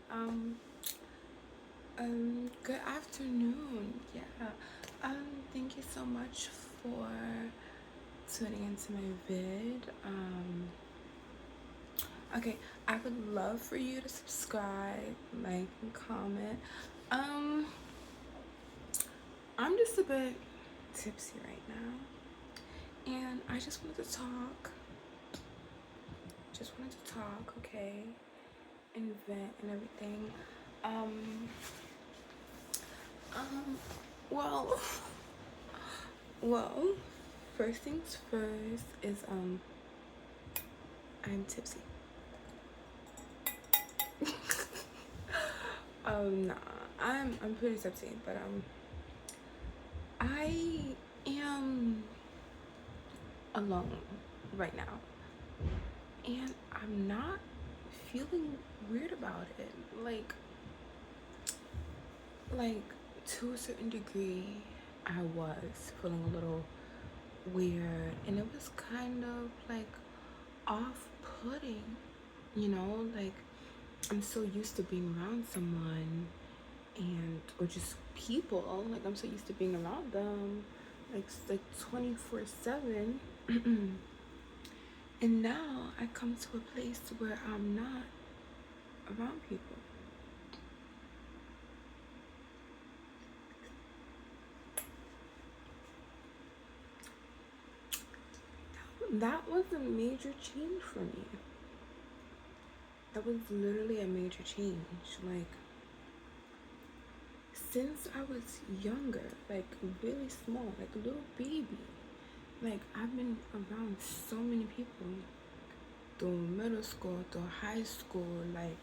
Um, good afternoon. Yeah. Thank you so much for tuning into my vid. Okay, I would love for you to subscribe, like, and comment. Um, I'm just a bit tipsy right now, and I just wanted to talk. Just wanted to talk, okay, and vent and everything. Um, um, well, well, first things first is I'm tipsy. Nah, I'm pretty tipsy, but I am alone right now, and I'm not feeling weird about it. Like to a certain degree, I was feeling a little weird, and it was kind of like off-putting, like I'm so used to being around someone and or just people, like I'm so used to being around them like 24/7. And now I come to a place where I'm not around people. That was a major change for me. That was literally a major change. Like, since I was younger, like really small, like a little baby, like I've been around so many people through middle school, through high school. Like,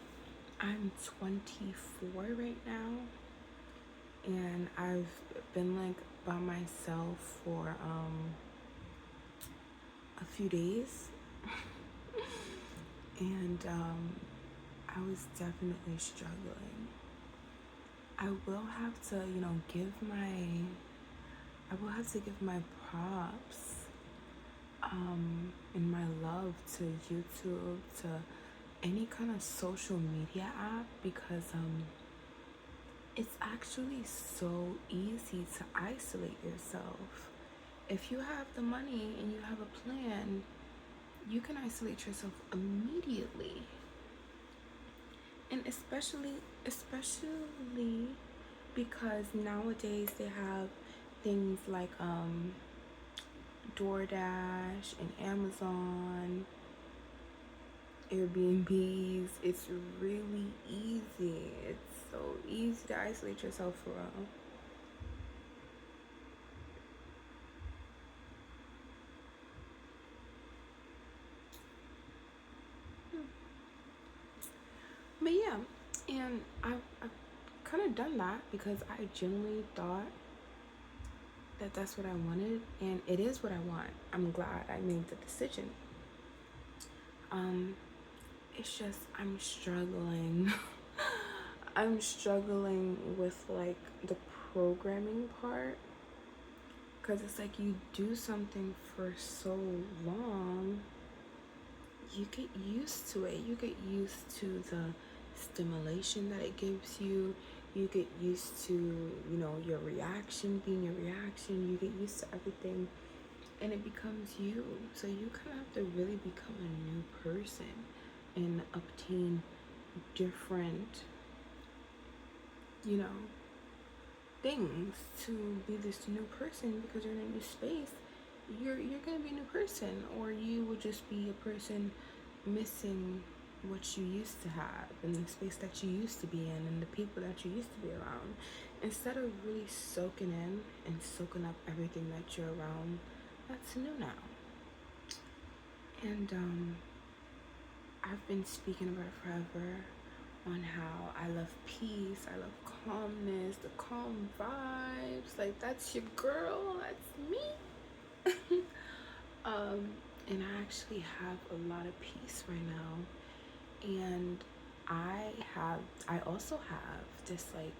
I'm 24 right now, and I've been like by myself for a few days. And I was definitely struggling. I will have to, give my props and my love to YouTube, to any kind of social media app, because it's actually so easy to isolate yourself. If you have the money and you have a plan, you can isolate yourself immediately. And especially because nowadays they have things like DoorDash and Amazon, Airbnbs. It's really easy. It's so easy to isolate yourself for real. But yeah, and I've kind of done that because I genuinely thought that that's what I wanted, and it is what I want. I'm glad I made the decision. Um, it's just I'm struggling. I'm struggling with like the programming part, because it's like you do something for so long, you get used to it. You get used to the stimulation that it gives you. You get used to, your reaction being your reaction. You get used to everything, and it becomes you. So you kind of have to really become a new person and obtain different, you know, things to be this new person, because you're in a new space. You're gonna be a new person, or you will just be a person missing what you used to have, and the space that you used to be in, and the people that you used to be around. Instead of really soaking in and soaking up everything that you're around, that's new now. And I've been speaking about it forever, on how I love peace, I love calmness, the calm vibes. Like, that's your girl, that's me. um, and I actually have a lot of peace right now. And I also have this like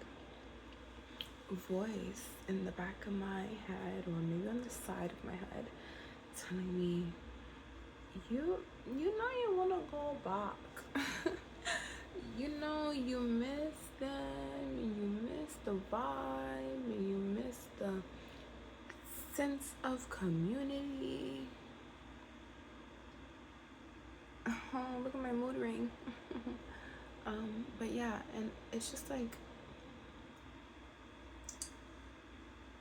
voice in the back of my head, or maybe on the side of my head, telling me, you know you want to go back. You vibe and you miss the sense of community. Oh, look at my mood ring. But yeah, and it's just like,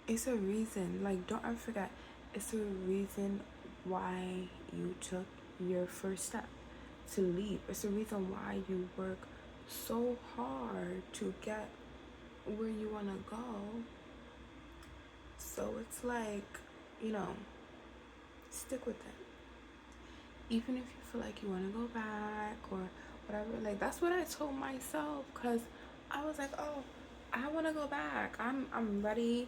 it's a reason. Like, don't ever forget, it's a reason why you took your first step to leave. It's a reason why you work so hard to get where you want to go. So it's like, you know, stick with it. Even if you feel like you want to go back or whatever, like that's what I told myself, because I was like, oh, I want to go back. I'm ready.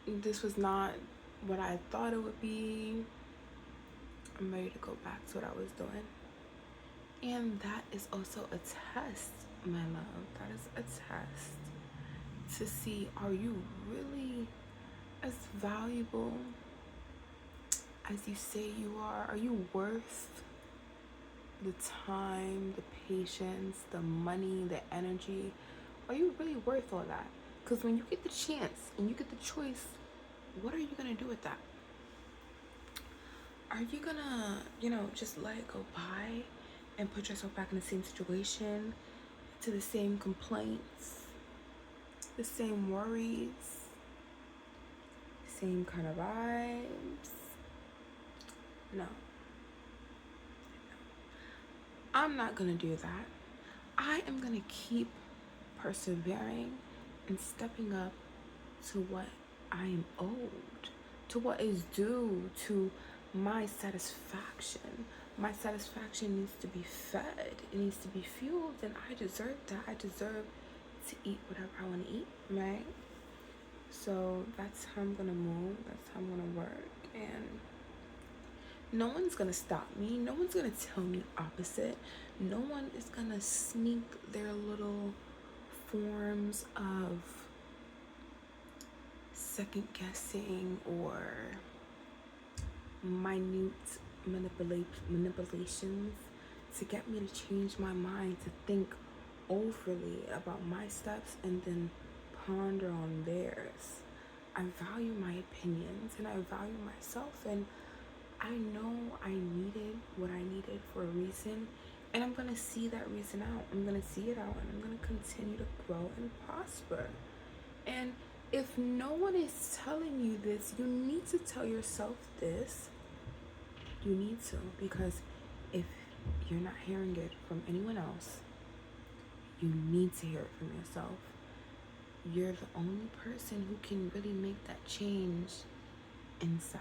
This was not what I thought it would be. I'm ready to go back to what I was doing. And that is also a test, my love. That is a test to see, are you really as valuable as you say you are? Are you worth the time, the patience, the money, the energy? Are you really worth all that? Because when you get the chance and you get the choice, what are you going to do with that? Are you going to, just let it go by and put yourself back in the same situation, to the same complaints, the same worries, same kind of vibes? No. I'm not going to do that. I am going to keep persevering and stepping up to what I am owed, to what is due to my satisfaction. My satisfaction needs to be fed, it needs to be fueled, and I deserve that. I deserve to eat whatever I want to eat, right? So that's how I'm gonna move, that's how I'm gonna work, and no one's gonna stop me, no one's gonna tell me opposite, no one is gonna sneak their little forms of second guessing or minute manipulations to get me to change my mind, to think overly about my steps and then ponder on theirs. I value my opinions and I value myself, and I know I needed what I needed for a reason, and I'm gonna see that reason out. I'm gonna see it out, and I'm gonna continue to grow and prosper. And if no one is telling you this, you need to tell yourself this. You need to, because if you're not hearing it from anyone else, you need to hear it from yourself. You're the only person who can really make that change inside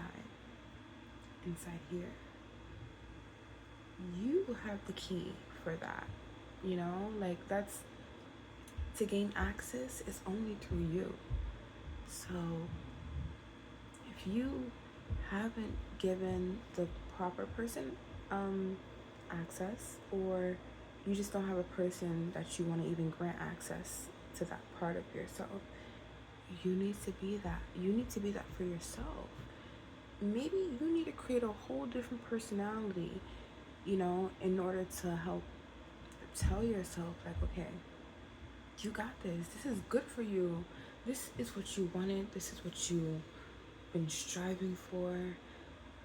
here. You have the key for that, like that's, to gain access is only through you. So if you haven't given the proper person access, or you just don't have a person that you want to even grant access to that part of yourself, you need to be that. You need to be that for yourself. Maybe you need to create a whole different personality, in order to help tell yourself, like, okay, you got this. This is good for you. This is what you wanted. This is what you've been striving for.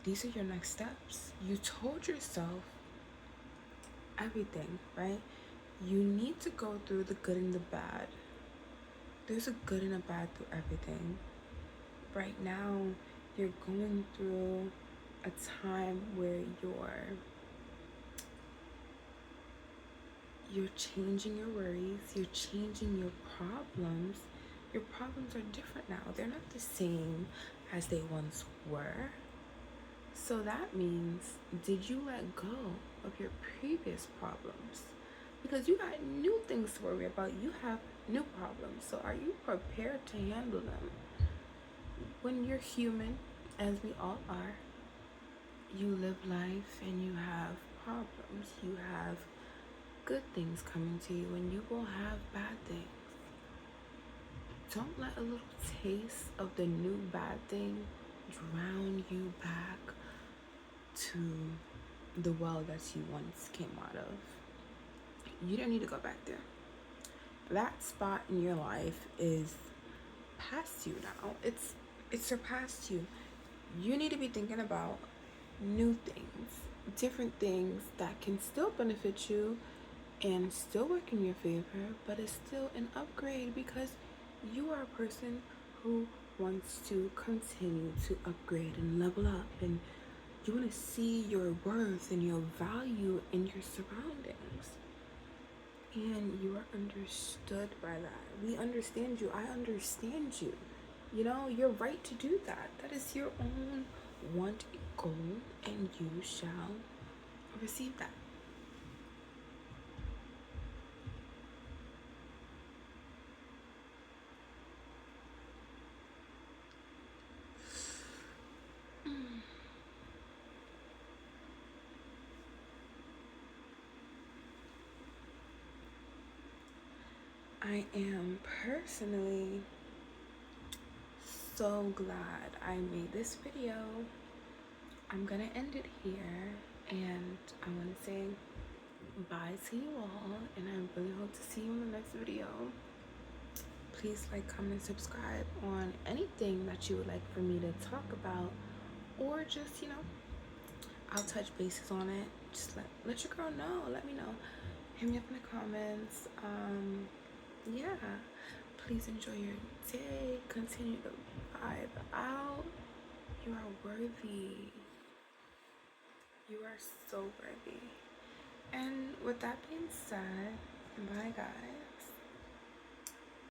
These are your next steps. You told yourself everything, right? You need to go through the good and the bad. There's a good and a bad through everything. Right now, you're going through a time where you're changing your worries, you're changing your problems. Your problems are different now. They're not the same as they once were. So that means, did you let go of your previous problems? Because you got new things to worry about. You have new problems. So are you prepared to handle them? When you're human, as we all are, you live life and you have problems. You have good things coming to you, and you will have bad things. Don't let a little taste of the new bad thing drown you back to the well that you once came out of. You don't need to go back there. That spot in your life is past you now. It's surpassed you. You need to be thinking about new things, different things that can still benefit you and still work in your favor, but it's still an upgrade because you are a person who wants to continue to upgrade and level up, and you want to see your worth and your value in your surroundings. And you are understood by that. We understand you. I understand you. You know, you're right to do that. That is your own want goal, and you shall receive that. I am personally so glad I made this video. I'm gonna end it here, and I want to say bye to you all, and I really hope to see you in the next video. Please like, comment, subscribe on anything that you would like for me to talk about, or just, you know, I'll touch bases on it. Just let your girl know. Let me know. Hit me up in the comments. Yeah. Please enjoy your day. Continue to vibe out. You are worthy. You are so worthy. And with that being said, bye guys.